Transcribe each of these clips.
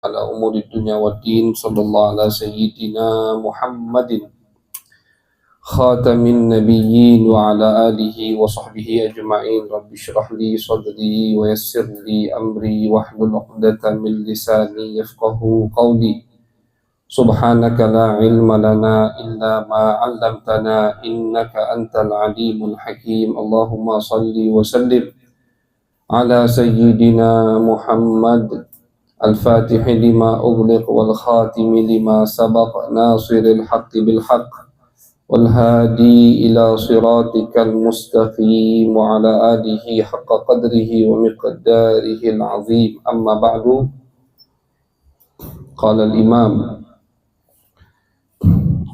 على أمور الدنيا والدين صلى الله على سيدنا محمد خاتم النبيين وعلى آله وصحبه أجمعين. رب اشرح لي صدري ويسر لي أمري واحلل عقدة من لساني يفقه قولي. سبحانك لا علم لنا إلا ما علمتنا إنك أنت العليم الحكيم. اللهم صل وسلم على سيدنا محمد الفاتح لما أغلق والخاتم لما سبق ناصر الحق بالحق والهادي إلى صراطك المستقيم وعلى آله حق قدره ومقداره العظيم. أما بعد، قال الإمام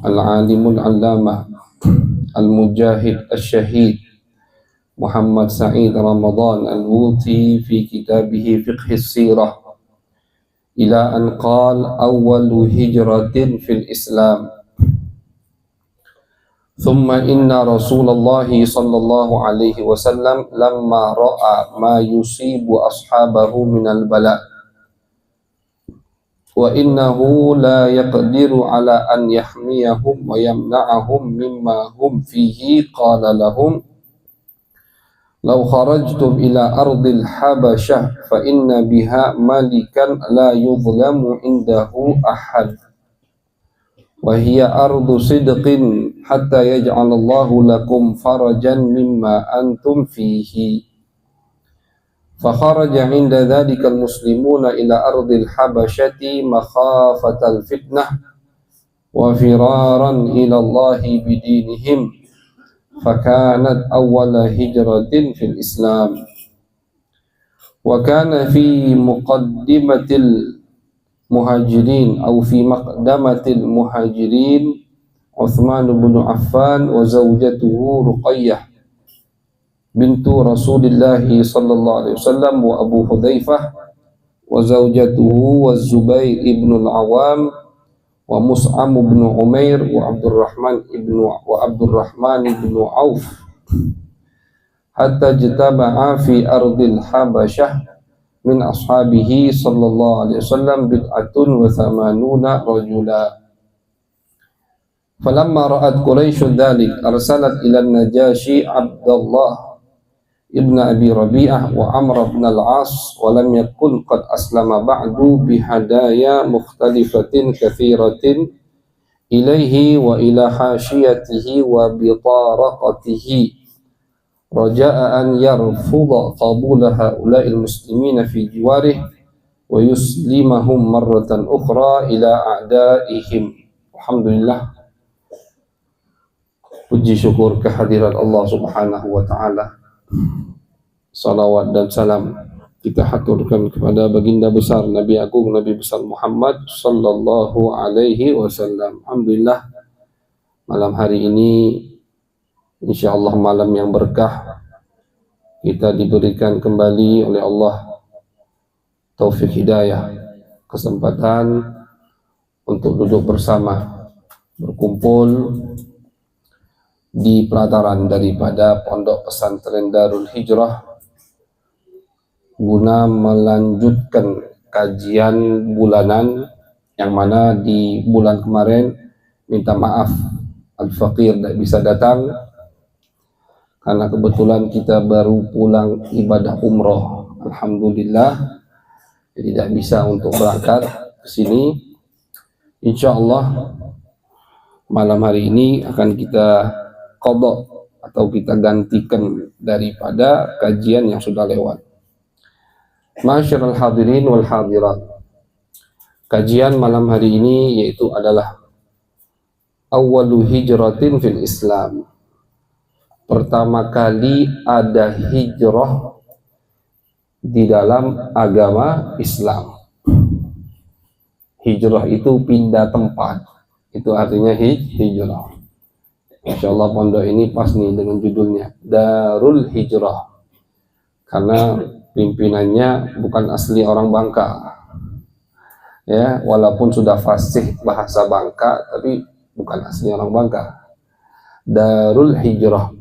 العالم العلامة المجاهد الشهيد محمد سعيد رمضان الووطي في كتابه فقه السيرة إلى أن قال: أول هجرة في الإسلام. ثم إن رسول الله صلى الله عليه وسلم لما رأى ما يصيب أصحابه من البلاء وإنه لا يقدر على أن يحميهم ويمنعهم مما هم فيه قال لهم: لو خرجتم إلى أرض الحبشة فإن بها ملكا لا يظلم عنده أحد وهي أرض صدق حتى يجعل الله لكم فرجا مما أنتم فيه. فخرج عند ذلك المسلمون إلى أرض الحبشة مخافة الفتنة وفرارا إلى الله بدينهم، فكانت أول هجرة في الإسلام. وكان في مقدمة المهاجرين أو في مقدمة المهاجرين عثمان بن عفان وزوجته رقية بنت رسول الله صلى الله عليه وسلم وأبو حذيفة وزوجته والزبير بن العوام ومصعب بن عمير وعبد الرحمن بن عوف حتى اجتمع في أرض الحبشة من أصحابه صلى الله عليه وسلم 89 رجلا. فلما رأت قريش ذلك أرسلت إلى النجاشي عبد الله ابن أبي ربيعة وعمر بن العاص ولم يكن قد أسلم بعد بهدايا مختلفة كثيرة إليه وإلى حاشيته وبطارقته رجاء أن يرفض قبول هؤلاء المسلمين في جواره ويسلمهم مرة أخرى إلى أعدائهم. Alhamdulillah, puji syukur kehadirat Allah Subhanahu wa Ta'ala. Salawat dan salam kita haturkan kepada baginda besar Nabi Agung Nabi besar Muhammad sallallahu alaihi wasallam. Alhamdulillah, malam hari ini insyaallah malam yang berkah, kita diberikan kembali oleh Allah taufik hidayah, kesempatan untuk duduk bersama, berkumpul di pelataran daripada Pondok Pesantren Darul Hijrah guna melanjutkan kajian bulanan yang mana di bulan kemarin minta maaf Al-Faqir tidak bisa datang karena kebetulan kita baru pulang ibadah umroh. Alhamdulillah, tidak bisa untuk berangkat ke sini. Insyaallah malam hari ini akan kita qadha atau kita gantikan daripada kajian yang sudah lewat. Masyarul hadirin wal hadirat, kajian malam hari ini yaitu adalah awwalu hijratin fil Islam. Pertama kali ada hijrah di dalam agama Islam. Hijrah itu pindah tempat, itu artinya hijrah. Insyaallah pondok ini pas nih dengan judulnya Darul Hijrah, karena pimpinannya bukan asli orang Bangka ya, walaupun sudah fasih bahasa Bangka tapi bukan asli orang Bangka. Darul Hijrah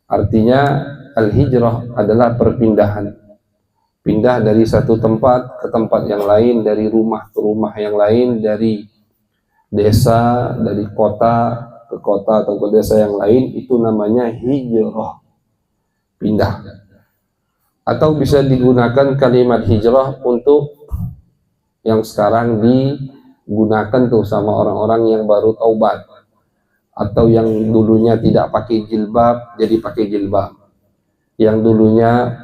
artinya al-hijrah adalah perpindahan. pindah dari satu tempat ke tempat yang lain, dari rumah ke rumah yang lain, dari desa, dari kota ke kota atau ke desa yang lain, itu namanya hijrah, pindah. Atau bisa digunakan kalimat hijrah untuk yang sekarang digunakan tuh sama orang-orang yang baru taubat, atau yang dulunya tidak pakai jilbab jadi pakai jilbab, yang dulunya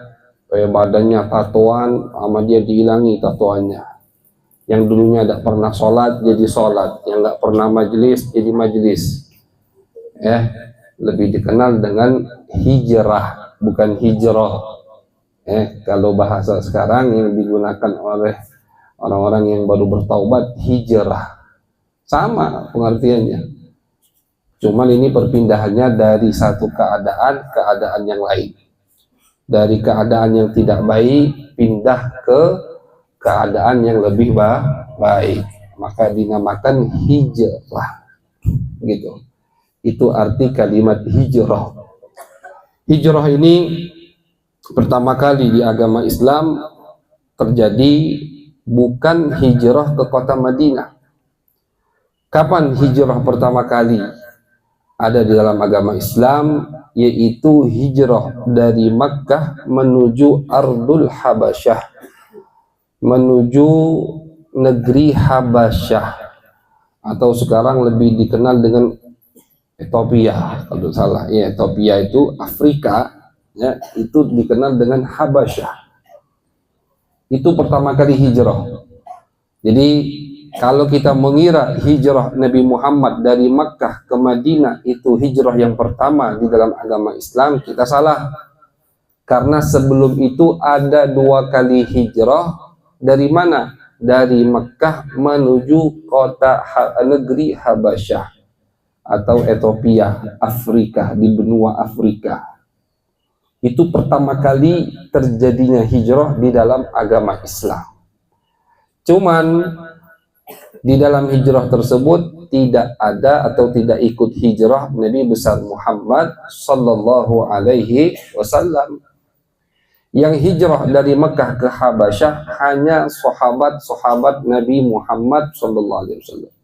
badannya tatoan sama dia dihilangi tatoannya, yang dulunya tidak pernah sholat jadi sholat, yang nggak pernah majelis jadi majelis, lebih dikenal dengan hijrah, bukan hijrah. Kalau bahasa sekarang yang digunakan oleh orang-orang yang baru bertaubat, hijrah, sama pengertiannya, cuman ini perpindahannya dari satu keadaan yang lain, dari keadaan yang tidak baik pindah ke keadaan yang lebih baik, maka dinamakan hijrah, gitu. Itu arti kalimat hijrah. Hijrah ini pertama kali di agama Islam terjadi bukan hijrah ke kota Madinah. Kapan hijrah pertama kali ada di dalam agama Islam? Yaitu hijrah dari Makkah menuju Ardul Habasyah, menuju negeri Habasyah, atau sekarang lebih dikenal dengan Ethiopia, kalau salah ya, Ethiopia itu Afrika ya, itu dikenal dengan Habasyah. Itu pertama kali hijrah. Jadi kalau kita mengira hijrah Nabi Muhammad dari Makkah ke Madinah itu hijrah yang pertama di dalam agama Islam, kita salah. Karena sebelum itu ada 2 kali hijrah. Dari mana? Dari Makkah menuju kota negeri Habasyah atau Ethiopia, Afrika, di benua Afrika. Itu pertama kali terjadinya hijrah di dalam agama Islam. Cuman di dalam hijrah tersebut tidak ada atau tidak ikut hijrah Nabi besar Muhammad sallallahu alaihi wasallam. Yang hijrah dari Mekah ke Habasyah hanya sahabat-sahabat Nabi Muhammad sallallahu alaihi wasallam.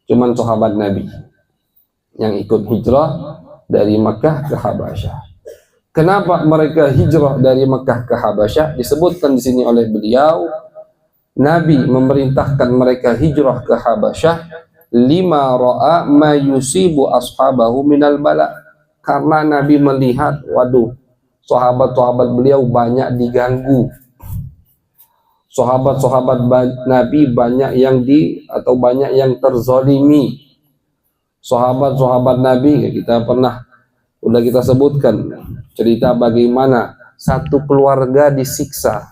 Cuman sahabat Nabi yang ikut hijrah dari Mekah ke Habasyah. Kenapa mereka hijrah dari Mekah ke Habasyah? Disebutkan di sini oleh beliau, Nabi memerintahkan mereka hijrah ke Habasyah lima ra'a ma yusibu ashabahu minal bala, karena Nabi melihat, waduh, sahabat-sahabat beliau banyak diganggu, sahabat-sahabat Nabi banyak yang banyak yang terzalimi. Sahabat-sahabat Nabi, kita udah kita sebutkan cerita bagaimana satu keluarga disiksa.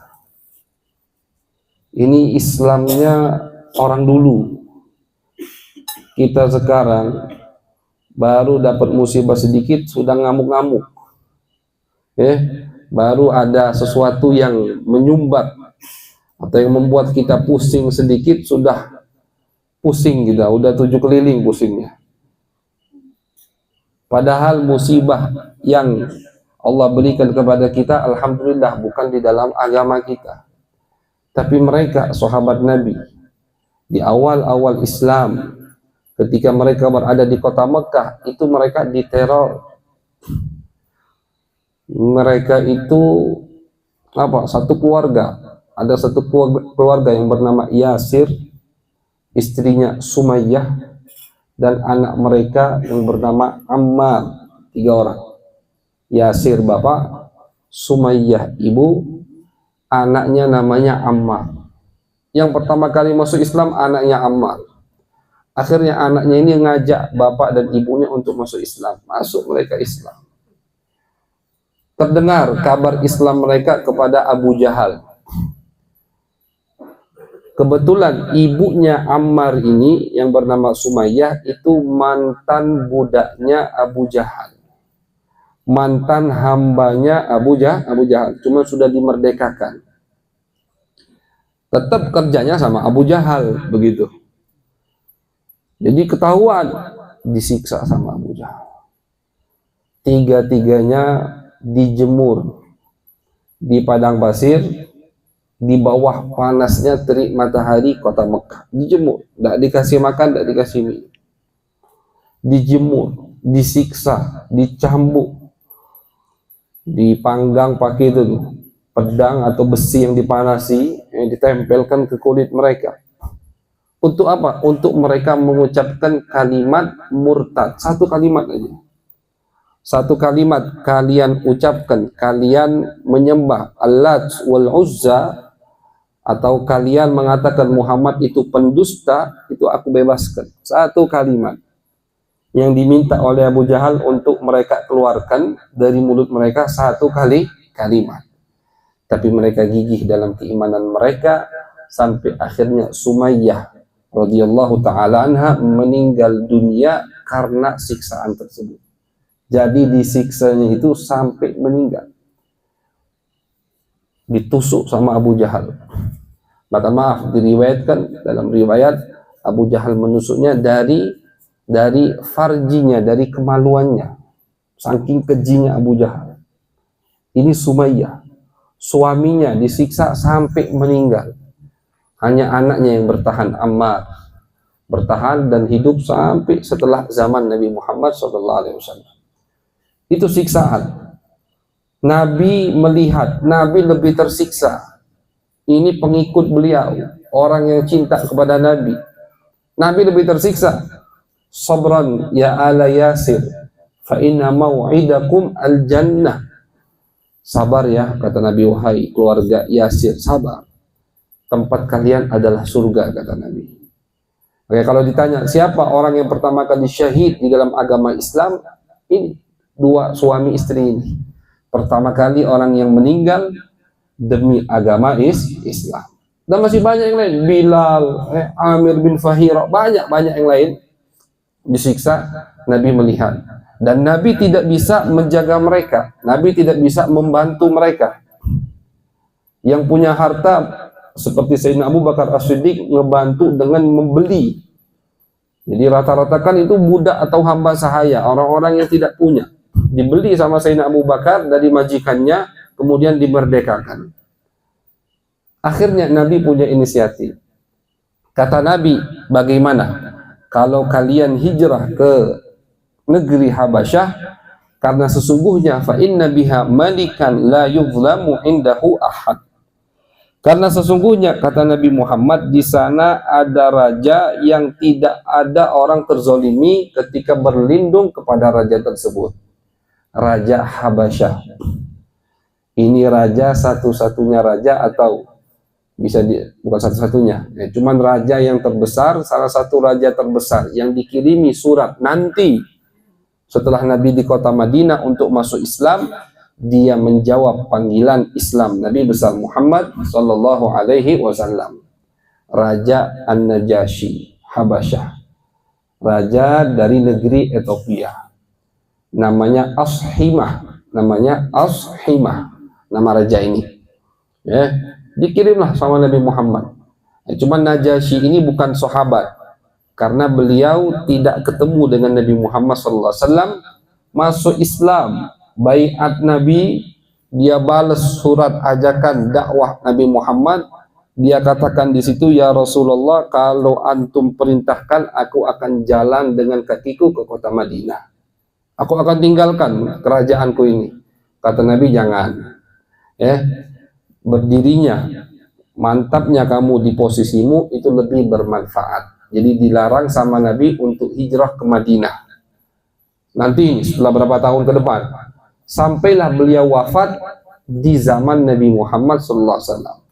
Ini Islamnya orang dulu. Kita sekarang baru dapat musibah sedikit sudah ngamuk-ngamuk. Baru ada sesuatu yang menyumbat atau yang membuat kita pusing sedikit sudah pusing kita, udah 7 keliling pusingnya. Padahal musibah yang Allah berikan kepada kita, alhamdulillah, bukan di dalam agama kita. Tapi mereka, sahabat Nabi, di awal-awal Islam, ketika mereka berada di kota Mekah, itu mereka diteror. Mereka itu satu keluarga. Ada satu keluarga yang bernama Yasir, istrinya Sumayyah, dan anak mereka yang bernama Ammar. 3 orang. Yasir bapak, Sumayyah ibu, anaknya namanya Ammar. Yang pertama kali masuk Islam anaknya Ammar. Akhirnya anaknya ini ngajak bapak dan ibunya untuk masuk Islam. Masuk mereka Islam. Terdengar kabar Islam mereka kepada Abu Jahal. Kebetulan ibunya Ammar ini yang bernama Sumayyah itu mantan budaknya Abu Jahal. Mantan hambanya Abu Jahal, cuma sudah dimerdekakan. Tetap kerjanya sama Abu Jahal, begitu. Jadi ketahuan disiksa sama Abu Jahal. 3-tiganya dijemur di padang pasir di bawah panasnya terik matahari kota Mekah, dijemur, tidak dikasih makan, tidak dikasih minum, dijemur, disiksa, dicambuk, dipanggang pakai itu pedang atau besi yang dipanasi, yang ditempelkan ke kulit mereka. Untuk apa? Untuk mereka mengucapkan kalimat murtad. Satu kalimat aja. Satu kalimat kalian ucapkan, kalian menyembah Allat wal Uzza, atau kalian mengatakan Muhammad itu pendusta, itu aku bebaskan. Satu kalimat yang diminta oleh Abu Jahal untuk mereka keluarkan dari mulut mereka, satu kalimat. Tapi mereka gigih dalam keimanan mereka sampai akhirnya Sumayyah radhiyallahu taala anha meninggal dunia karena siksaan tersebut. Jadi disiksanya itu sampai meninggal, ditusuk sama Abu Jahal. Bahkan maaf, diriwayatkan dalam riwayat Abu Jahal menusuknya dari farjinya, dari kemaluannya, saking kejinya Abu Jahal. Ini Sumayyah, suaminya disiksa sampai meninggal. Hanya anaknya yang bertahan, Ammar, bertahan dan hidup sampai setelah zaman Nabi Muhammad SAW. Itu siksaan. Nabi melihat, Nabi lebih tersiksa. Ini pengikut beliau, orang yang cinta kepada Nabi. Nabi lebih tersiksa. Sabran ya ala Yasir, fa inna mau'idakum al-jannah. Sabar ya, kata Nabi, wahai keluarga Yasir, sabar. Tempat kalian adalah surga, kata Nabi. Oke, kalau ditanya siapa orang yang pertama kali syahid di dalam agama Islam, ini dua suami istri ini. Pertama kali orang yang meninggal demi agama Islam. Dan masih banyak yang lain, Bilal, Amir bin Fahira, banyak yang lain disiksa. Nabi melihat, dan Nabi tidak bisa menjaga mereka, Nabi tidak bisa membantu mereka. Yang punya harta seperti Sayyidina Abu Bakar As-Siddiq ngebantu dengan membeli. Jadi rata-rata kan itu budak atau hamba sahaya, orang-orang yang tidak punya, dibeli sama Sayyidina Abu Bakar dari majikannya, kemudian dimerdekakan. Akhirnya Nabi punya inisiatif. Kata Nabi, bagaimana kalau kalian hijrah ke negeri Habasyah, karena sesungguhnya fa inna biha malikan la yuzlamu indahu ahad. Karena sesungguhnya, kata Nabi Muhammad, di sana ada raja yang tidak ada orang terzolimi ketika berlindung kepada raja tersebut. Raja Habasyah. Ini raja satu-satunya raja, atau bisa bukan satu-satunya, cuman raja yang terbesar, salah satu raja terbesar yang dikirimi surat nanti setelah Nabi di kota Madinah untuk masuk Islam. Dia menjawab panggilan Islam Nabi besar Muhammad sallallahu alaihi wasallam. Raja An-Najasyi Habasyah, raja dari negeri Ethiopia, namanya Ashimah, nama raja ini. Ya, dikirimlah sama Nabi Muhammad. Cuman Najasyi ini bukan sahabat, karena beliau tidak ketemu dengan Nabi Muhammad sallallahu alaihi wasallam, masuk Islam, baiat Nabi, dia balas surat ajakan dakwah Nabi Muhammad. Dia katakan di situ, ya Rasulullah, kalau antum perintahkan, aku akan jalan dengan kakiku ke kota Madinah. Aku akan tinggalkan kerajaanku ini. Kata Nabi, jangan. Berdirinya, mantapnya kamu di posisimu itu lebih bermanfaat. Jadi dilarang sama Nabi untuk hijrah ke Madinah. Nanti setelah berapa tahun ke depan, sampailah beliau wafat di zaman Nabi Muhammad SAW.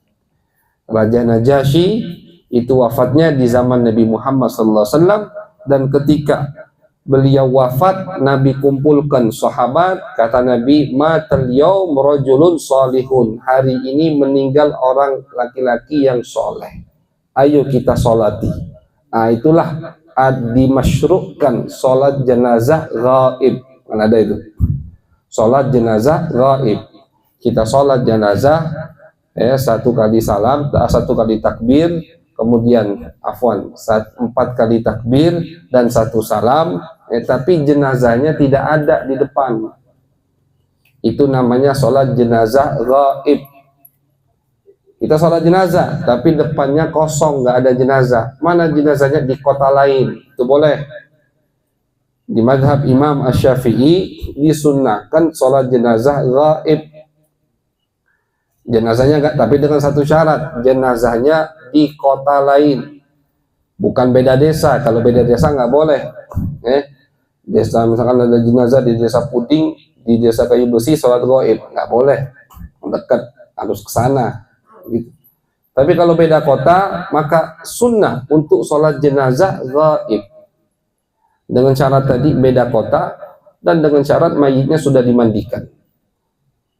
Raja Najasyi itu wafatnya di zaman Nabi Muhammad SAW, dan ketika beliau wafat, Nabi kumpulkan sahabat. Kata Nabi, matal yaum rajulun salihun, hari ini meninggal orang laki-laki yang soleh, ayo kita solati. Nah, itulah dimasyru'kan sholat jenazah ghaib. Kan ada itu, sholat jenazah ghaib. Kita sholat jenazah, satu kali salam, satu kali takbir, kemudian 4 kali takbir dan 1 salam, tapi jenazahnya tidak ada di depan. Itu namanya sholat jenazah ghaib. Kita sholat jenazah, tapi depannya kosong, nggak ada jenazah. Mana jenazahnya? Di kota lain. Itu boleh. Di madhab Imam Asy-Syafi'i disunnahkan sholat jenazah ghaib. Jenazahnya nggak, tapi dengan satu syarat, jenazahnya di kota lain, bukan beda desa. Kalau beda desa nggak boleh. Desa misalkan ada jenazah di desa Puding, di desa Kayu Besi, sholat ghaib nggak boleh. Dekat, harus ke sana. Gitu. Tapi kalau beda kota, maka sunnah untuk sholat jenazah ghaib. Dengan syarat tadi beda kota dan dengan syarat mayitnya sudah dimandikan.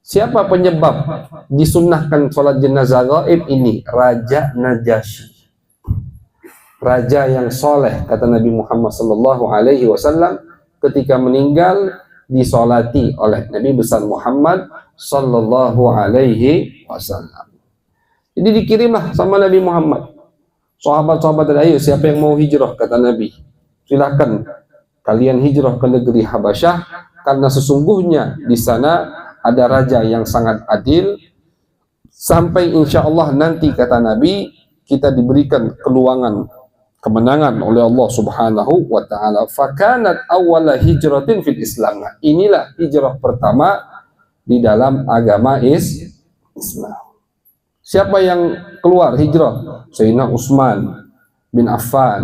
Siapa penyebab disunnahkan sholat jenazah ghaib ini? Raja Najasyi, raja yang soleh, kata Nabi Muhammad SAW, ketika meninggal disolati oleh Nabi besar Muhammad SAW. Jadi dikirimlah sama Nabi Muhammad. Sahabat-sahabat tadi, ayo siapa yang mau hijrah, kata Nabi, silakan kalian hijrah ke negeri Habasyah, karena sesungguhnya di sana ada raja yang sangat adil, sampai insya Allah nanti, kata Nabi, kita diberikan kemenangan oleh Allah Subhanahu wa Ta'ala. Fakanat awwala hijratin fil Islam. Inilah hijrah pertama di dalam agama Islam. Siapa yang keluar hijrah? Sayyidina Utsman bin Affan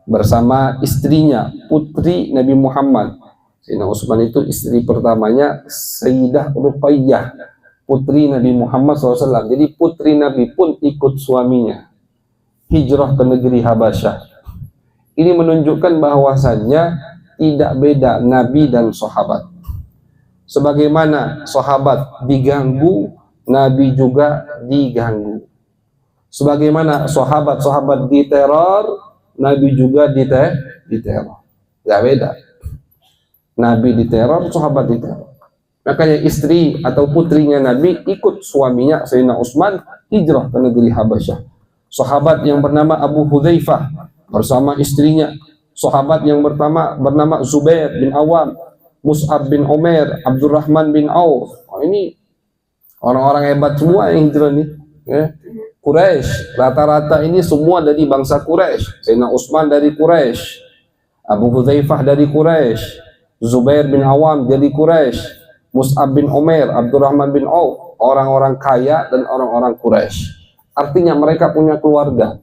bersama istrinya, putri Nabi Muhammad. Sayyidina Utsman itu istri pertamanya Sayyidah Ruqayyah, putri Nabi Muhammad SAW. Jadi putri Nabi pun ikut suaminya hijrah ke negeri Habasyah. Ini menunjukkan bahwasannya tidak beda Nabi dan sahabat. Sebagaimana sahabat diganggu, Nabi juga diganggu. Sebagaimana sahabat-sahabat diteror, Nabi juga diteror. Gak beda. Nabi diteror, sahabat diteror. Makanya istri atau putrinya Nabi ikut suaminya Sayyidina Utsman hijrah ke negeri Habasyah. Sahabat yang bernama Abu Hudzaifah bersama istrinya, sahabat yang bernama Zubair bin Awam, Mus'ab bin Umair, Abdurrahman bin Auf. Ini orang-orang hebat semua yang hijrah nih. Quraisy, rata-rata ini semua dari bangsa Quraisy. Sayyidina Utsman dari Quraisy, Abu Hudzaifah dari Quraisy, Zubair bin Awam dari Quraisy, Mus'ab bin Umair, Abdurrahman bin Auf, orang-orang kaya dan orang-orang Quraisy. Artinya mereka punya keluarga,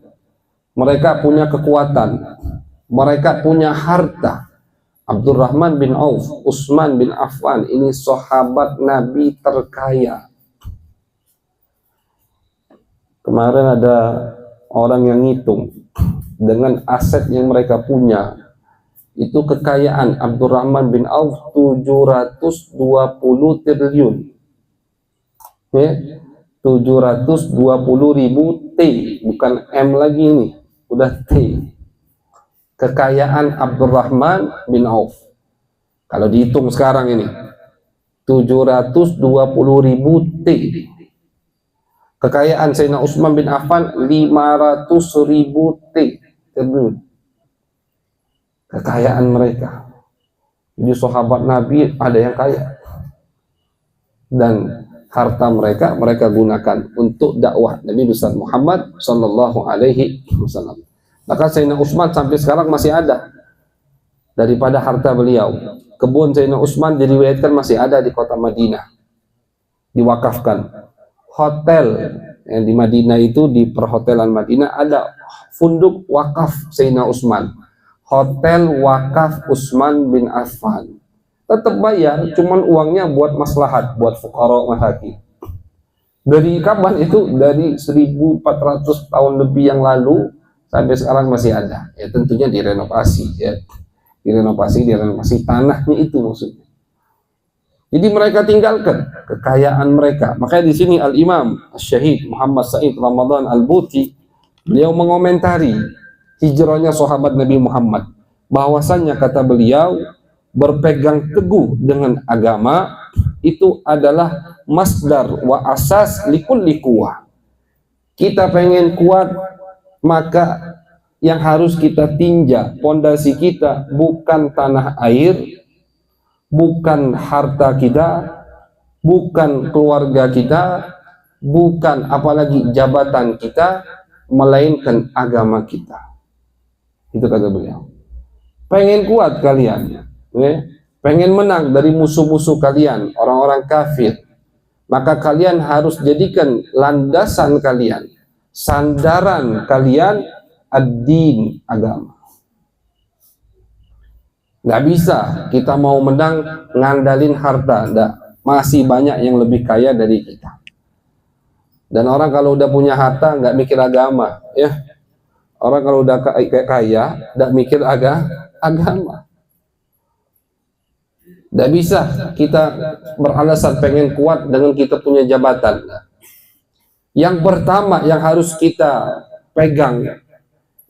mereka punya kekuatan, mereka punya harta. Abdurrahman bin Auf, Utsman bin Affan, ini sahabat Nabi terkaya. Kemarin ada orang yang ngitung dengan aset yang mereka punya, itu kekayaan Abdurrahman bin Auf 720 triliun. 720.000 T, bukan M lagi ini, udah T. Kekayaan Abdurrahman bin Auf. Kalau dihitung sekarang ini 720.000 T. Kekayaan Sayyidina Utsman bin Affan 500.000 T. Kekayaan mereka. Jadi sahabat Nabi ada yang kaya. Dan harta mereka gunakan untuk dakwah Nabi besar Muhammad sallallahu alaihi wasallam. Maka Sayyidina Utsman sampai sekarang masih ada daripada harta beliau. Kebun Sayyidina Utsman diriwayatkan masih ada di kota Madinah, diwakafkan. Hotel yang di Madinah itu, di perhotelan Madinah ada funduk wakaf Sayyidina Utsman, hotel wakaf Utsman bin Affan. Tetap bayar, cuman uangnya buat maslahat, buat fuqara masakin. Dari kapan itu? Dari 1400 tahun lebih yang lalu sampai sekarang masih ada. Ya tentunya direnovasi, ya. Direnovasi tanahnya itu maksudnya. Jadi mereka tinggalkan kekayaan mereka. Makanya di sini Al-Imam Syahid Muhammad Said Ramadan Al-Buti, beliau mengomentari hijrahnya sahabat Nabi Muhammad. Bahwasannya, kata beliau, berpegang teguh dengan agama itu adalah masdar wa asas likulli quwwah. Kita pengen kuat, maka yang harus kita tinjak pondasi kita bukan tanah air, bukan harta kita, bukan keluarga kita, bukan apalagi jabatan kita, melainkan agama kita. Itu kata beliau. Pengen kuat kalian, pengen menang dari musuh-musuh kalian, orang-orang kafir, maka kalian harus jadikan landasan kalian, sandaran kalian, ad-din, agama. Nggak bisa kita mau menang ngandalin harta, enggak. Masih banyak yang lebih kaya dari kita. Dan orang kalau udah punya harta nggak mikir agama, ya. Orang kalau udah kaya nggak mikir agama. Nggak bisa kita beralasan pengen kuat dengan kita punya jabatan. Yang pertama yang harus kita pegang,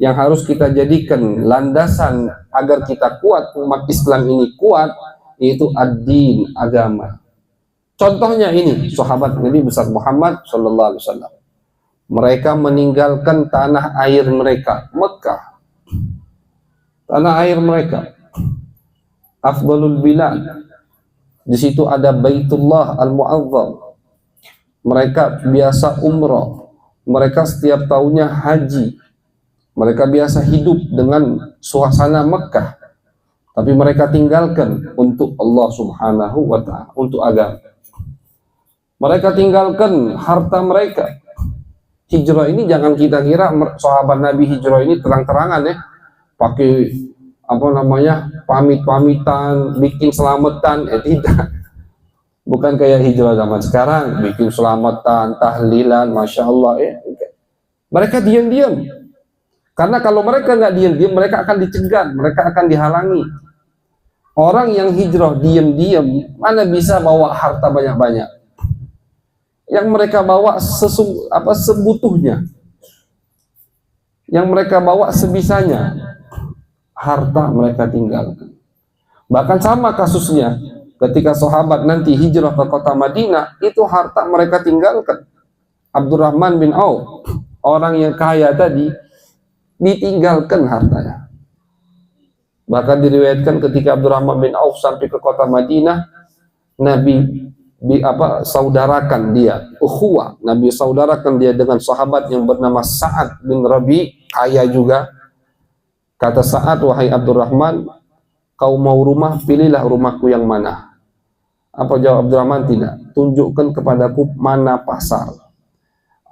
yang harus kita jadikan landasan agar kita kuat, umat Islam ini kuat, yaitu ad-din, agama. Contohnya ini sahabat Nabi besar Muhammad sallallahu alaihi wasallam. Mereka meninggalkan tanah air mereka, Mekah, tanah air mereka, afdalul bilad. Di situ ada Baitullah Al-Mu'azzam. Mereka biasa umrah, mereka setiap tahunnya haji. Mereka biasa hidup dengan suasana Mekah, tapi mereka tinggalkan untuk Allah Subhanahu wa Ta'ala, untuk agama. Mereka tinggalkan harta mereka. Hijrah ini jangan kita kira sahabat Nabi hijrah ini terang-terangan, ya, pakai apa namanya, pamit-pamitan, bikin selamatan, tidak. Bukan kayak hijrah zaman sekarang, bikin selamatan, tahlilan, masya Allah, ya. Mereka diam-diam. Karena kalau mereka nggak diam-diam, mereka akan dicegat, mereka akan dihalangi. Orang yang hijrah diam-diam, mana bisa bawa harta banyak-banyak? Yang mereka bawa sebutuhnya, yang mereka bawa sebisanya, harta mereka tinggalkan. Bahkan sama kasusnya ketika sahabat nanti hijrah ke kota Madinah, itu harta mereka tinggalkan. Abdurrahman bin Auf, orang yang kaya tadi, ditinggalkan hartanya. Bahkan diriwayatkan ketika Abdurrahman bin Auf sampai ke kota Madinah, Nabi saudarakan dia, ukhuwah. Nabi saudarakan dia dengan sahabat yang bernama Sa'ad bin Rabi, kaya juga. Kata Sa'ad, wahai Abdurrahman, kau mau rumah, pilihlah rumahku yang mana. Apa jawab Abdurrahman? Tidak. Tunjukkan kepadaku mana pasar.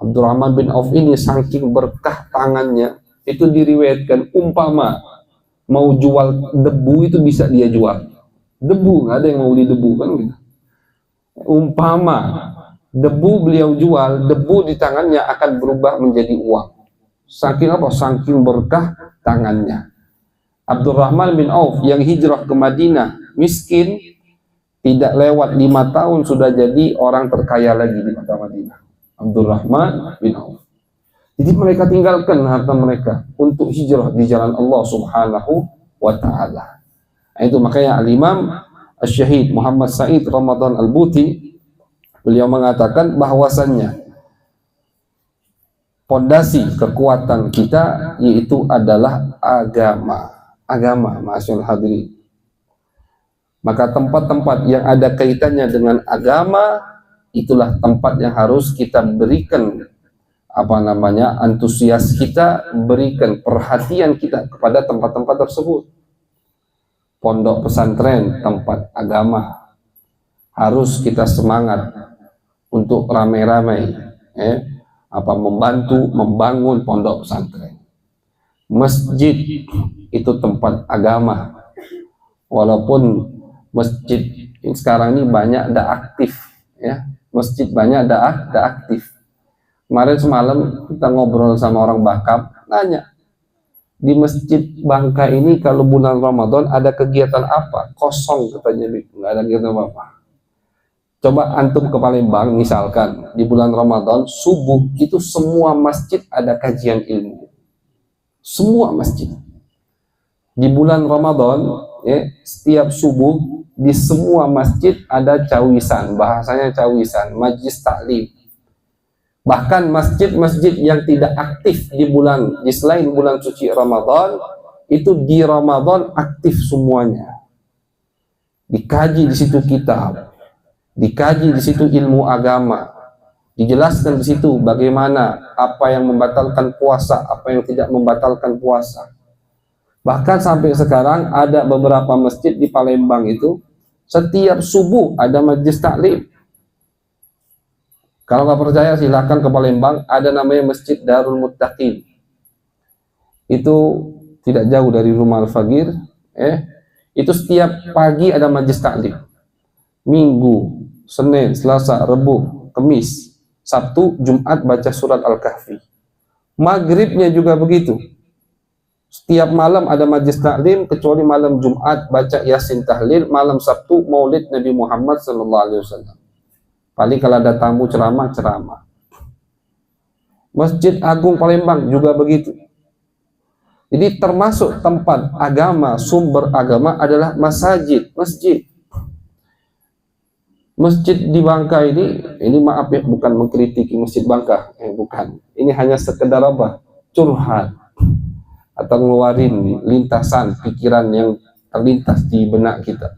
Abdurrahman bin Auf ini saking berkah tangannya, itu diriwayatkan umpama mau jual debu itu bisa dia jual. Debu, nggak ada yang mau beli debu kan gitu. Umpama debu beliau jual, debu di tangannya akan berubah menjadi uang. Saking apa? Saking berkah tangannya. Abdurrahman bin Auf yang hijrah ke Madinah, miskin, tidak lewat 5 tahun sudah jadi orang terkaya lagi di kota Madinah. Abdurrahman bin Auf. Jadi mereka tinggalkan harta mereka untuk hijrah di jalan Allah Subhanahu wa Ta'ala. Itu makanya Al-Imam Asy-Syahid Muhammad Said Ramadan Al-Buti, beliau mengatakan bahwasannya pondasi kekuatan kita yaitu adalah agama, ma'asyiral hadirin. Maka tempat-tempat yang ada kaitannya dengan agama, itulah tempat yang harus kita berikan antusias kita, berikan perhatian kita kepada tempat-tempat tersebut. Pondok pesantren, tempat agama, harus kita semangat untuk ramai-ramai, membantu membangun pondok pesantren. Masjid itu tempat agama, walaupun masjid sekarang ini banyak aktif, ya, masjid banyak aktif. Kemarin semalam kita ngobrol sama orang Bakam, nanya, di Masjid Bangka ini kalau bulan Ramadan ada kegiatan apa? Kosong katanya, nggak ada kegiatan apa-apa. Coba antum ke Palembang misalkan, di bulan Ramadan subuh itu semua masjid ada kajian ilmu. Semua masjid. Di bulan Ramadan, ya, setiap subuh di semua masjid ada cawisan, bahasanya cawisan, majlis taklim. Bahkan masjid-masjid yang tidak aktif di selain bulan suci Ramadan, itu di Ramadan aktif semuanya. Dikaji di situ kitab, dikaji di situ ilmu agama, Dijelaskan di situ bagaimana apa yang membatalkan puasa, apa yang tidak membatalkan puasa. Bahkan sampai sekarang ada beberapa masjid di Palembang itu setiap subuh ada majelis taklim. Kalau nggak percaya silakan ke Palembang, ada namanya Masjid Darul Muttaqin. Itu tidak jauh dari rumah Al-Fagir. Itu setiap pagi ada majelis taklim. Minggu, Senin, Selasa, Rabu, Kamis, Sabtu, Jumat baca surat Al-Kahfi. Maghribnya juga begitu. Setiap malam ada majlis taklim, kecuali malam Jumat baca Yasin tahlil, malam Sabtu Maulid Nabi Muhammad SAW. Paling kalau ada tamu ceramah. Masjid Agung Palembang juga begitu. Jadi termasuk tempat agama, sumber agama adalah masjid. Masjid di Bangka ini maaf ya, bukan mengkritiki Masjid Bangka, bukan. Ini hanya sekedar apa? Curhat atau ngeluarin lintasan pikiran yang terlintas di benak kita.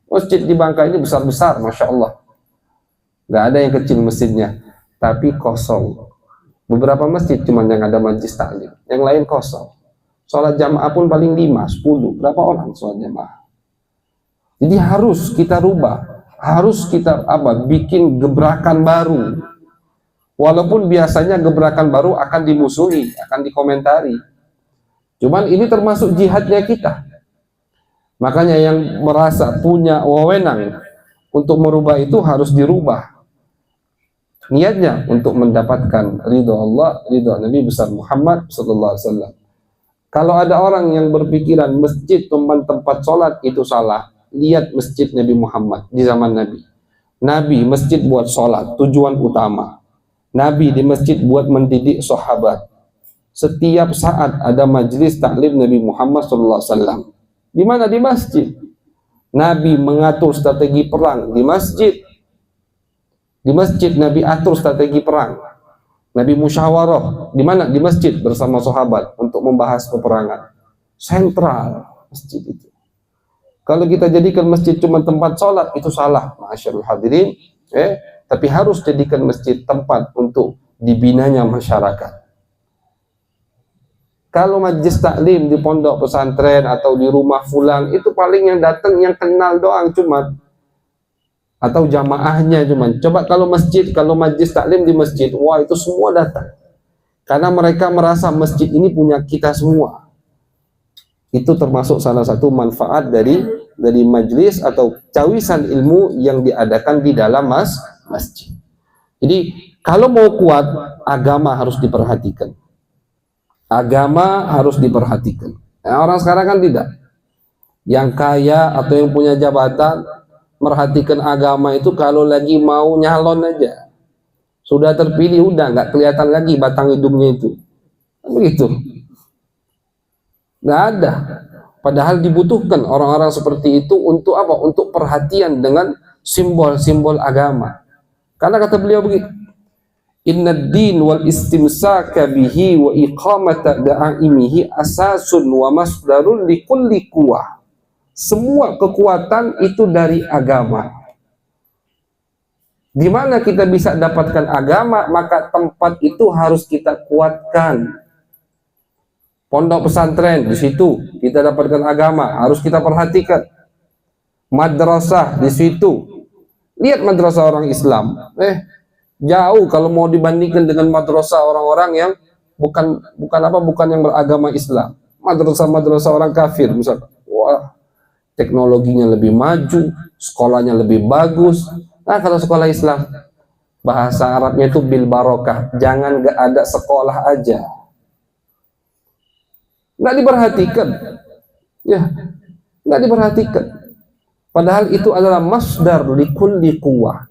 Masjid di Bangka ini besar-besar, Masya Allah. Nggak ada yang kecil masjidnya, tapi kosong. Beberapa masjid cuma yang ada majlis taklim, yang lain kosong. Sholat jamaah pun paling 5, 10. Berapa orang sholat jamaah? Jadi harus kita rubah. Harus kita bikin gebrakan baru. Walaupun biasanya gebrakan baru akan dimusuhi, akan dikomentari. Cuman ini termasuk jihadnya kita. Makanya yang merasa punya wewenang untuk merubah itu harus dirubah. Niatnya untuk mendapatkan ridho Allah, ridho Nabi besar Muhammad SAW. Kalau ada orang yang berpikiran masjid tempat sholat itu salah, lihat masjid Nabi Muhammad di zaman Nabi. Nabi masjid buat sholat, tujuan utama. Nabi di masjid buat mendidik sahabat. Setiap saat ada majelis taklim Nabi Muhammad SAW. Di mana? Di masjid. Nabi mengatur strategi perang di masjid. Di masjid Nabi atur strategi perang. Nabi musyawarah di mana? Di masjid bersama sahabat untuk membahas peperangan. Sentral masjid itu. Kalau kita jadikan masjid cuma tempat sholat, itu salah, ma'asyarul hadirin. Tapi harus jadikan masjid tempat untuk dibinanya masyarakat. Kalau majlis taklim di pondok pesantren atau di rumah fulan, itu paling yang datang yang kenal doang cuma, atau jamaahnya cuma. Coba kalau masjid, kalau majlis taklim di masjid, wah itu semua datang. Karena mereka merasa masjid ini punya kita semua. Itu termasuk salah satu manfaat dari majelis atau cawisan ilmu yang diadakan di dalam masjid. Jadi kalau mau kuat, agama harus diperhatikan. Agama harus diperhatikan. Orang sekarang kan tidak. Yang kaya atau yang punya jabatan merhatikan agama itu kalau lagi mau nyalon aja. Sudah terpilih udah nggak kelihatan lagi batang hidungnya itu. Begitu. Nggak ada. Padahal dibutuhkan orang-orang seperti itu untuk apa? Untuk perhatian dengan simbol-simbol agama. Karena kata beliau begitu, Innad din wal istimsaka bihi wa iqamata da'aimihi asasun wa masdarun likulli quwah. Semua kekuatan itu dari agama. Di mana kita bisa dapatkan agama, maka tempat itu harus kita kuatkan. Pondok pesantren, di situ kita dapatkan agama, harus kita perhatikan. Madrasah, di situ. Lihat madrasah orang Islam, jauh kalau mau dibandingkan dengan madrasah orang-orang yang bukan yang beragama Islam. Madrasah orang kafir misalkan. Wah, teknologinya lebih maju, sekolahnya lebih bagus. Nah, kalau sekolah Islam, bahasa Arabnya itu bil barokah. Jangan gak ada sekolah aja. Nggak diperhatikan, ya, nggak diperhatikan. Padahal itu adalah masdar likulli quwah.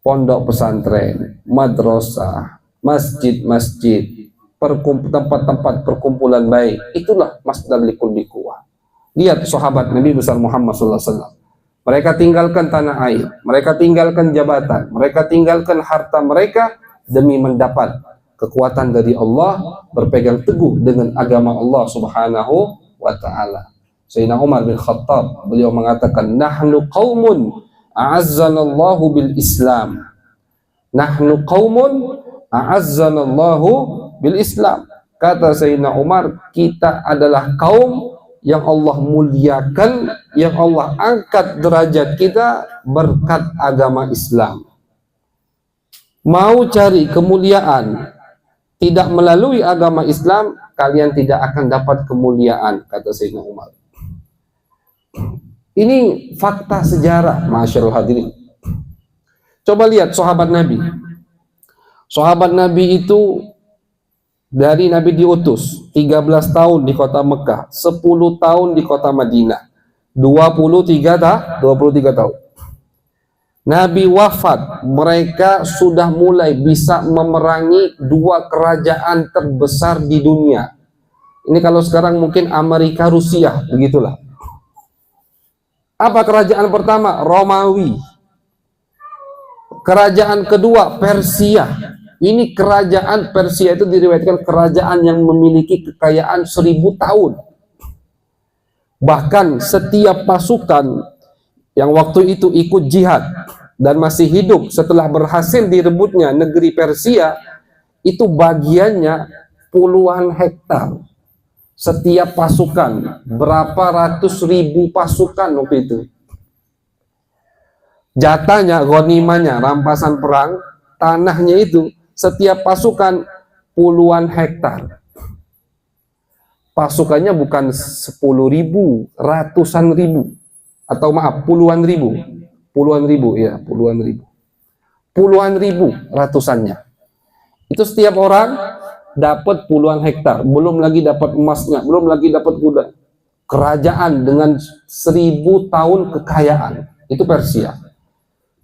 Pondok pesantren, madrasah, masjid-masjid, tempat-tempat perkumpulan baik, itulah masdar likulli quwah. Lihat sahabat Nabi besar Muhammad SAW. Mereka tinggalkan tanah air, mereka tinggalkan jabatan, mereka tinggalkan harta mereka demi mendapat kekuatan dari Allah, berpegang teguh dengan agama Allah Subhanahu wa ta'ala. Sayyidina Umar bin Khattab, beliau mengatakan, nahnu qaumun a'azzanallahu bil Islam Nahnu qaumun a'azzanallahu bil Islam. Kata Sayyidina Umar, kita adalah kaum yang Allah muliakan, yang Allah angkat derajat kita berkat agama Islam. Mau cari kemuliaan tidak melalui agama Islam, kalian tidak akan dapat kemuliaan, kata Sayyidina Umar. Ini fakta sejarah, masyaallah hadirin. Coba lihat sahabat Nabi. Sahabat Nabi itu dari Nabi diutus 13 tahun di kota Mekah, 10 tahun di kota Madinah, 23 tahun. Nabi wafat, mereka sudah mulai bisa memerangi dua kerajaan terbesar di dunia. Ini kalau sekarang mungkin Amerika Rusia, begitulah. Apa kerajaan pertama? Romawi. Kerajaan kedua Persia. Ini kerajaan Persia itu diriwayatkan kerajaan yang memiliki kekayaan 1000 tahun. Bahkan setiap pasukan yang waktu itu ikut jihad dan masih hidup setelah berhasil direbutnya negeri Persia, itu bagiannya puluhan hektar. Setiap pasukan, berapa ratus ribu pasukan waktu itu. Jatahnya, ghanimahnya, rampasan perang, tanahnya itu setiap pasukan puluhan hektar. Pasukannya bukan 10.000, ratusan ribu. Atau maaf, puluhan ribu. Puluhan ribu, ya, puluhan ribu. Puluhan ribu ratusannya. Itu setiap orang dapat puluhan hektar. Belum lagi dapat emasnya, belum lagi dapat kuda. Kerajaan dengan 1000 tahun kekayaan. Itu Persia.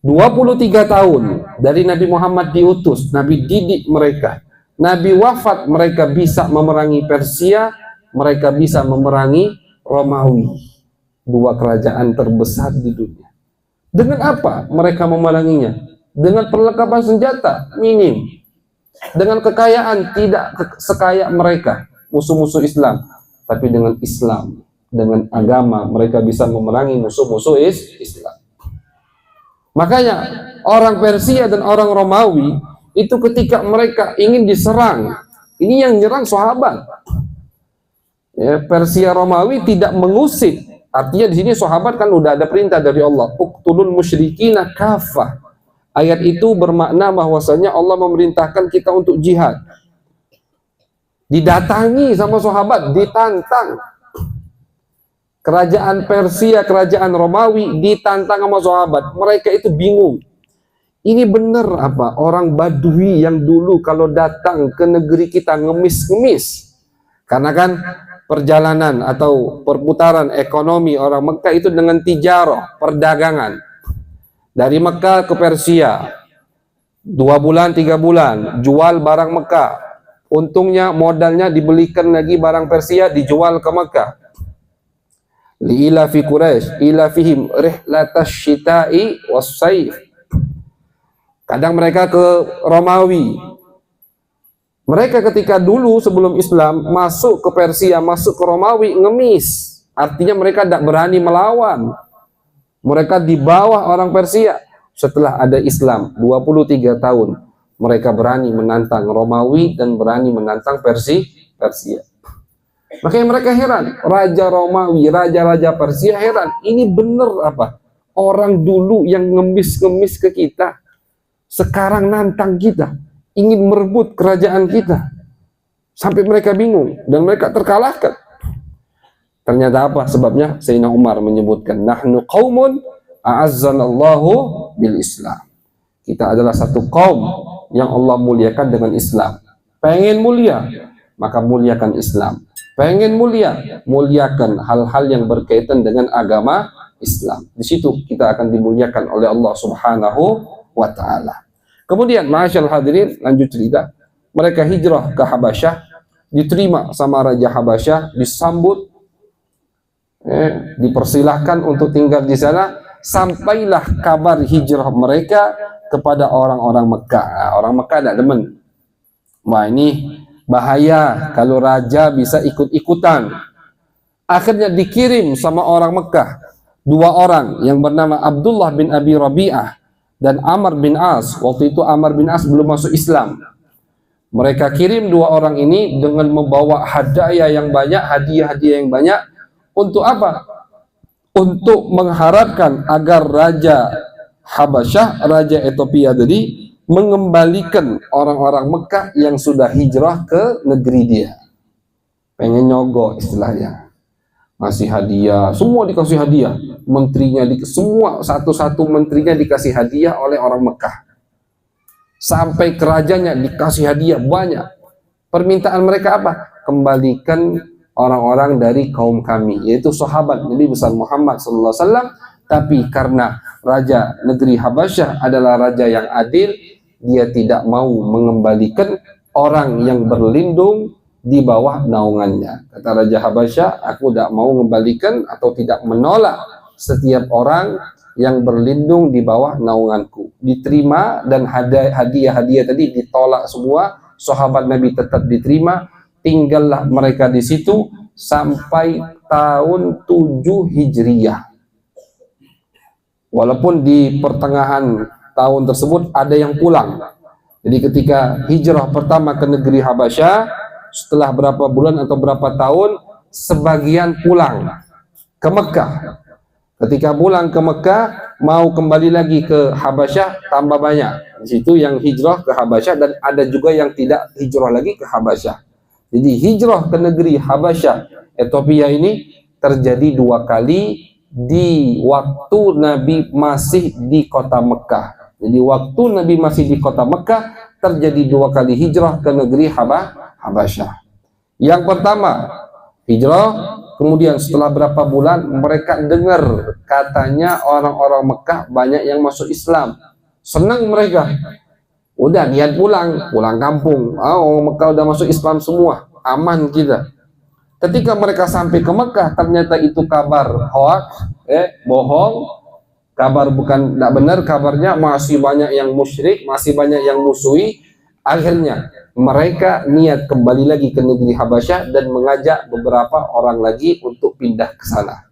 23 tahun dari Nabi Muhammad diutus, Nabi didik mereka. Nabi wafat, mereka bisa memerangi Persia, mereka bisa memerangi Romawi. Dua kerajaan terbesar di dunia. Dengan apa mereka memeranginya? Dengan perlengkapan senjata minim. Dengan kekayaan tidak sekaya mereka, musuh-musuh Islam. Tapi dengan Islam, dengan agama, mereka bisa memerangi musuh-musuh Islam. Makanya orang Persia dan orang Romawi itu ketika mereka ingin diserang, ini yang nyerang sahabat. Ya, Persia Romawi tidak mengusik. Artinya di sini sahabat kan udah ada perintah dari Allah, uqtulul musyrikina kafah. Ayat itu bermakna bahwasanya Allah memerintahkan kita untuk jihad. Didatangi sama sahabat, ditantang. Kerajaan Persia, kerajaan Romawi ditantang sama sahabat. Mereka itu bingung. Ini benar apa? Orang Badui yang dulu kalau datang ke negeri kita ngemis-ngemis. Karena kan perjalanan atau perputaran ekonomi orang Mekah itu dengan tijarah, perdagangan. Dari Mekah ke Persia. 2 bulan, 3 bulan. Jual barang Mekah. Untungnya modalnya dibelikan lagi barang Persia, dijual ke Mekah. Li'ila fi Quraisy ila fihim rihlatash syita'i was-saif. Kadang mereka ke Romawi. Mereka ketika dulu sebelum Islam masuk ke Persia, masuk ke Romawi ngemis. Artinya mereka tidak berani melawan. Mereka di bawah orang Persia. Setelah ada Islam 23 tahun, mereka berani menantang Romawi dan berani menantang Persia. Makanya mereka heran, Raja Romawi, Raja-Raja Persia heran, ini bener apa? Orang dulu yang ngemis-ngemis ke kita, sekarang nantang kita, ingin merebut kerajaan kita. Sampai mereka bingung, dan mereka terkalahkan. Ternyata apa sebabnya? Sayyidina Umar menyebutkan, Nahnu qaumun a'azzanallahu bil Islam. Kita adalah satu kaum yang Allah muliakan dengan Islam. Pengen mulia, maka muliakan Islam. Pengen mulia, muliakan hal-hal yang berkaitan dengan agama Islam. Di situ kita akan dimuliakan oleh Allah Subhanahu wa Ta'ala. Kemudian, ma'asyal hadirin, lanjut cerita. Mereka hijrah ke Habasyah, diterima sama Raja Habasyah, disambut, dipersilahkan untuk tinggal di sana. Sampailah kabar hijrah mereka kepada orang-orang Mekah. Nah, orang Mekah tidak demen. Wah, ini bahaya kalau raja bisa ikut-ikutan. Akhirnya dikirim sama orang Mekah 2 orang yang bernama Abdullah bin Abi Rabi'ah dan Amr bin As. Waktu itu Amr bin As belum masuk Islam. Mereka kirim dua orang ini dengan membawa hadiah yang banyak, hadiah-hadiah yang banyak. Untuk apa? Untuk mengharapkan agar Raja Habasyah, Raja Ethiopia tadi, mengembalikan orang-orang Mekah yang sudah hijrah ke negeri dia. Pengen nyogok istilahnya. Ngasih hadiah, semua dikasih hadiah. Menterinya, semua satu-satu menterinya dikasih hadiah oleh orang Mekah. Sampai kerajanya dikasih hadiah banyak. Permintaan mereka apa? Kembalikan orang-orang dari kaum kami, yaitu sahabat Nabi besar Muhammad SAW. Tapi karena Raja negeri Habasyah adalah raja yang adil, dia tidak mau mengembalikan orang yang berlindung di bawah naungannya. Kata Raja Habasyah, aku tidak mau mengembalikan atau tidak menolak setiap orang yang berlindung di bawah naunganku. Diterima, dan hadiah-hadiah tadi ditolak semua. Sahabat Nabi tetap diterima. Tinggallah mereka di situ sampai tahun 7 Hijriyah. Walaupun di pertengahan tahun tersebut ada yang pulang. Jadi ketika hijrah pertama ke negeri Habasyah, setelah berapa bulan atau berapa tahun, sebagian pulang ke Mekah. Ketika pulang ke Mekah, mau kembali lagi ke Habasyah, tambah banyak. Di situ yang hijrah ke Habasyah, dan ada juga yang tidak hijrah lagi ke Habasyah. Jadi hijrah ke negeri Habasyah, Ethiopia ini terjadi 2 kali di waktu Nabi masih di kota Mekah. Jadi waktu Nabi masih di kota Mekah terjadi 2 kali hijrah ke negeri Habasyah. Yang pertama hijrah, kemudian setelah berapa bulan mereka dengar katanya orang-orang Mekah banyak yang masuk Islam. Senang mereka. Udah niat pulang kampung. Orang Mekah udah masuk Islam semua, aman kita. Ketika mereka sampai ke Mekah, ternyata itu kabar hoax, bohong, kabar bukan tidak benar, kabarnya masih banyak yang musyrik, masih banyak yang musuhi. Akhirnya mereka niat kembali lagi ke negeri Habasyah dan mengajak beberapa orang lagi untuk pindah ke sana.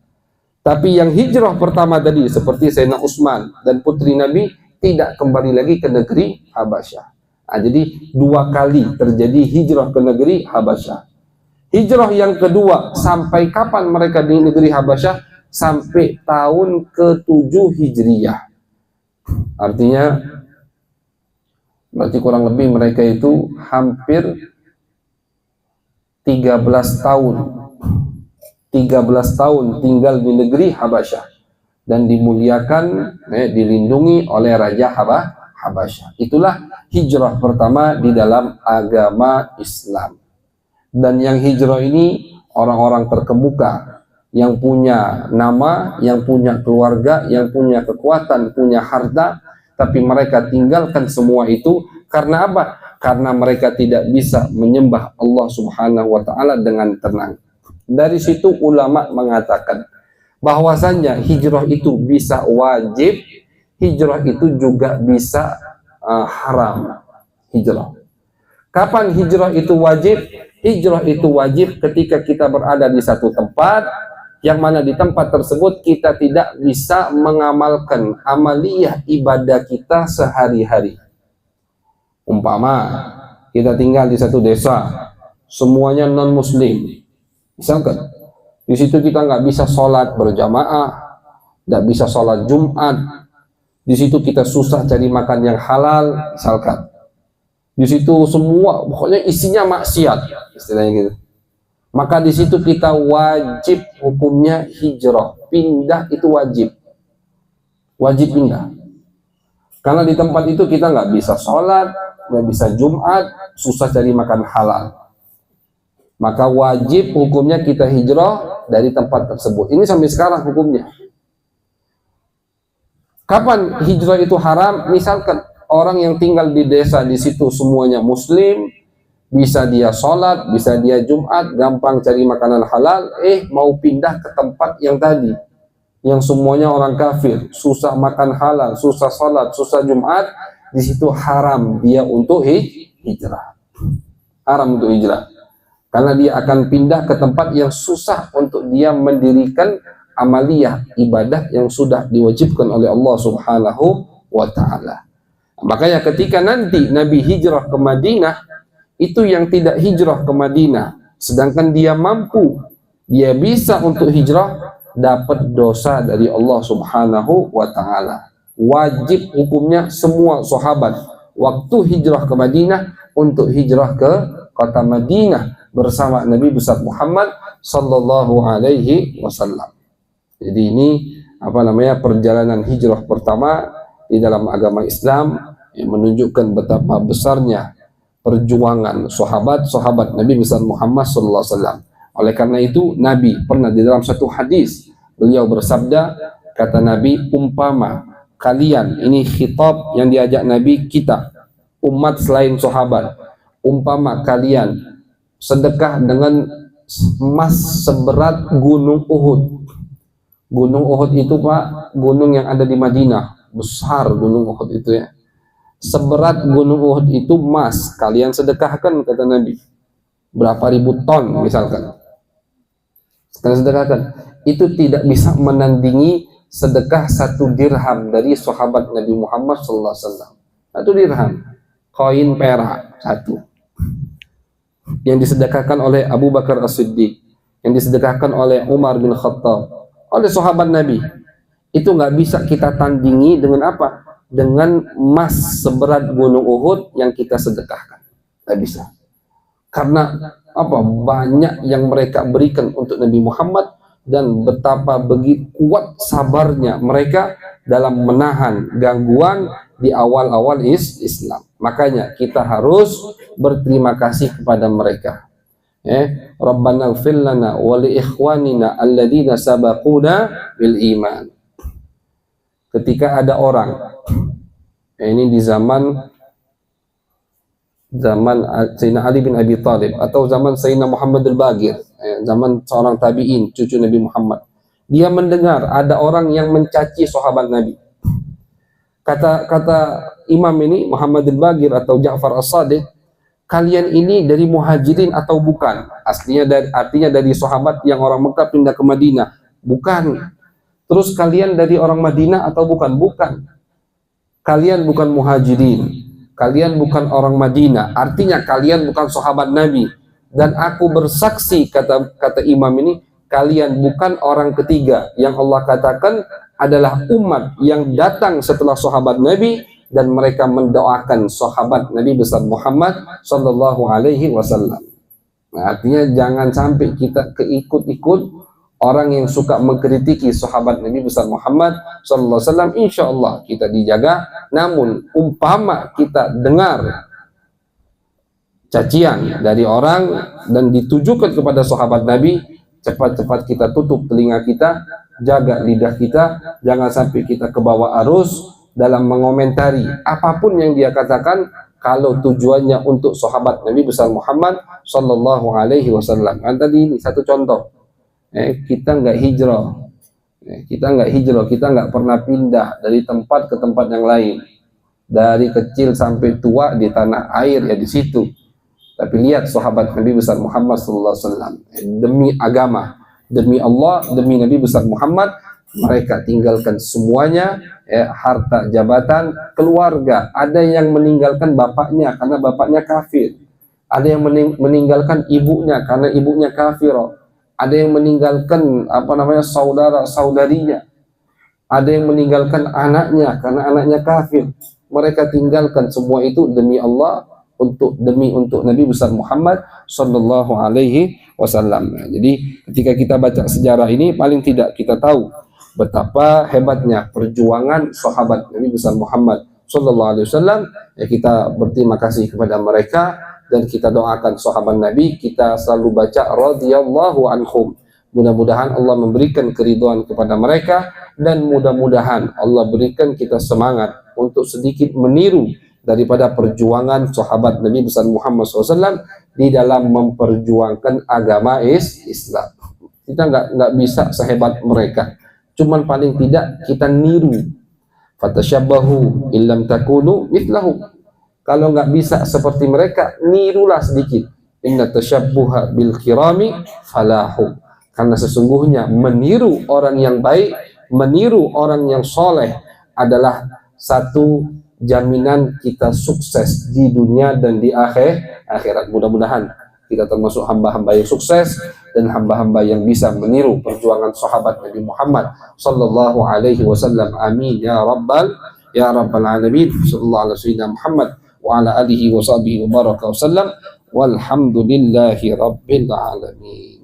Tapi yang hijrah pertama tadi seperti Sayyidina Utsman dan putri Nabi tidak kembali lagi ke negeri Habasyah. Nah, jadi 2 kali terjadi hijrah ke negeri Habasyah. Hijrah yang kedua, sampai kapan mereka di negeri Habasyah? Sampai tahun ke-7 Hijriyah. Artinya berarti kurang lebih mereka itu hampir 13 tahun. 13 tahun tinggal di negeri Habasyah dan dimuliakan, dilindungi oleh Raja Habasyah. Itulah hijrah pertama di dalam agama Islam. Dan yang hijrah ini orang-orang terkemuka, yang punya nama, yang punya keluarga, yang punya kekuatan, punya harta, tapi mereka tinggalkan semua itu karena apa? Karena mereka tidak bisa menyembah Allah Subhanahu wa Ta'ala dengan tenang. Dari situ ulama mengatakan bahwasannya hijrah itu bisa wajib, hijrah itu juga bisa haram. Hijrah. Kapan hijrah itu wajib? Hijrah itu wajib ketika kita berada di satu tempat, yang mana di tempat tersebut kita tidak bisa mengamalkan amaliyah ibadah kita sehari-hari. Umpama kita tinggal di satu desa, semuanya non-muslim. Misalkan di situ kita nggak bisa sholat berjamaah, nggak bisa sholat Jumat. Di situ kita susah cari makan yang halal, misalkan. Di situ semua pokoknya isinya maksiat, istilahnya gitu. Maka di situ kita wajib hukumnya hijrah, pindah itu wajib, wajib pindah. Karena di tempat itu kita nggak bisa sholat, nggak bisa Jumat, susah cari makan halal. Maka wajib hukumnya kita hijrah dari tempat tersebut. Ini sampai sekarang hukumnya. Kapan hijrah itu haram? Misalkan orang yang tinggal di desa di situ semuanya muslim, bisa dia sholat, bisa dia Jumat, gampang cari makanan halal, mau pindah ke tempat yang tadi, yang semuanya orang kafir, susah makan halal, susah sholat, susah Jumat, di situ haram dia untuk hijrah. Haram untuk hijrah. Karena dia akan pindah ke tempat yang susah untuk dia mendirikan amaliyah ibadah yang sudah diwajibkan oleh Allah Subhanahu wa ta'ala. Makanya ketika nanti Nabi hijrah ke Madinah, itu yang tidak hijrah ke Madinah, sedangkan dia mampu, dia bisa untuk hijrah, dapat dosa dari Allah Subhanahu wa ta'ala. Wajib hukumnya semua sahabat waktu hijrah ke Madinah untuk hijrah ke kota Madinah bersama Nabi besar Muhammad sallallahu alaihi wasallam. Jadi ini perjalanan hijrah pertama di dalam agama Islam yang menunjukkan betapa besarnya perjuangan sahabat-sahabat Nabi besar Muhammad sallallahu alaihi wasallam. Oleh karena itu Nabi pernah di dalam satu hadis beliau bersabda, kata Nabi, umpama kalian, ini khitab yang diajak Nabi kita umat selain sahabat, umpama kalian sedekah dengan emas seberat gunung Uhud. Gunung Uhud itu Pak, gunung yang ada di Madinah, besar gunung Uhud itu ya. Seberat gunung Uhud itu emas, kalian sedekahkan kata Nabi. Berapa ribu ton misalkan. Kalian sedekahkan. Itu tidak bisa menandingi sedekah 1 dirham dari sahabat Nabi Muhammad SAW. 1 dirham, koin perak 1, yang disedekahkan oleh Abu Bakar As-Siddiq, yang disedekahkan oleh Umar bin Khattab, oleh sahabat Nabi. Itu nggak bisa kita tandingi dengan apa? Dengan emas seberat gunung Uhud yang kita sedekahkan. Nggak bisa. Karena apa? Banyak yang mereka berikan untuk Nabi Muhammad, dan betapa begitu kuat sabarnya mereka dalam menahan gangguan di awal-awal Islam. Makanya kita harus berterima kasih kepada mereka. Rabbana ighfir lana wa li ikhwanina alladzina sabaquna bil iman. Ketika ada orang, ini di zaman Sayyidina Ali bin Abi Thalib atau zaman Sayyidina Muhammad al-Baqir, zaman seorang tabi'in, cucu Nabi Muhammad. Dia mendengar ada orang yang mencaci sahabat Nabi. Kata imam ini, Muhammad al-Baqir atau Ja'far as-Sadiq, kalian ini dari muhajirin atau bukan? Artinya dari sahabat yang orang Mekah pindah ke Madinah. Bukan. Terus kalian dari orang Madinah atau bukan? Bukan. Kalian bukan muhajirin, kalian bukan orang Madinah, artinya kalian bukan sahabat Nabi. Dan aku bersaksi, kata imam ini, kalian bukan orang ketiga yang Allah katakan adalah umat yang datang setelah sahabat Nabi, dan mereka mendoakan sahabat Nabi besar Muhammad sallallahu alaihi wasallam. Nah, artinya jangan sampai kita keikut-ikut orang yang suka mengkritiki sahabat Nabi besar Muhammad sallallahu alaihi wasallam. Insyaallah kita dijaga. Namun umpama kita dengar cacian dari orang dan ditujukan kepada sahabat Nabi, cepat-cepat kita tutup telinga kita, jaga lidah kita, jangan sampai kita ke bawah arus dalam mengomentari apapun yang dia katakan kalau tujuannya untuk sahabat Nabi besar Muhammad sallallahu alaihi wasallam. Tadi ini satu contoh. Kita nggak hijrah, kita nggak pernah pindah dari tempat ke tempat yang lain, dari kecil sampai tua di tanah air ya di situ. Tapi lihat sahabat Nabi besar Muhammad sallallahu alaihi wasallam, demi agama, demi Allah, demi Nabi besar Muhammad, mereka tinggalkan semuanya, harta, jabatan, keluarga. Ada yang meninggalkan bapaknya karena bapaknya kafir, ada yang meninggalkan ibunya karena ibunya kafir, ada yang meninggalkan saudara-saudarinya, ada yang meninggalkan anaknya karena anaknya kafir. Mereka tinggalkan semua itu demi Allah, untuk Nabi besar Muhammad sallallahu alaihi wasallam. Jadi ketika kita baca sejarah ini, paling tidak kita tahu betapa hebatnya perjuangan sahabat Nabi besar Muhammad sallallahu alaihi wasallam. Kita berterima kasih kepada mereka, dan kita doakan sahabat Nabi, kita selalu baca radhiyallahu anhum. Mudah-mudahan Allah memberikan keridhaan kepada mereka, dan mudah-mudahan Allah berikan kita semangat untuk sedikit meniru daripada perjuangan sahabat Nabi besar Muhammad SAW di dalam memperjuangkan agama Islam. Kita nggak bisa sehebat mereka, cuman paling tidak kita niru. Fatashabbahu illam takunu mithlahu. Kalau nggak bisa seperti mereka, nirulah sedikit. Inna tashabbuha bil kirami falahu. Karena sesungguhnya meniru orang yang baik, meniru orang yang soleh adalah satu jaminan kita sukses di dunia dan di akhirat. Mudah-mudahan kita termasuk hamba-hamba yang sukses dan hamba-hamba yang bisa meniru perjuangan sahabat Nabi Muhammad sallallahu alaihi wasallam. Amin ya rabbal alamin. Sallallahu alaihi Muhammad wa ala alihi wa sahbihi wa baraka wasallam. Walhamdulillahi rabbil alamin.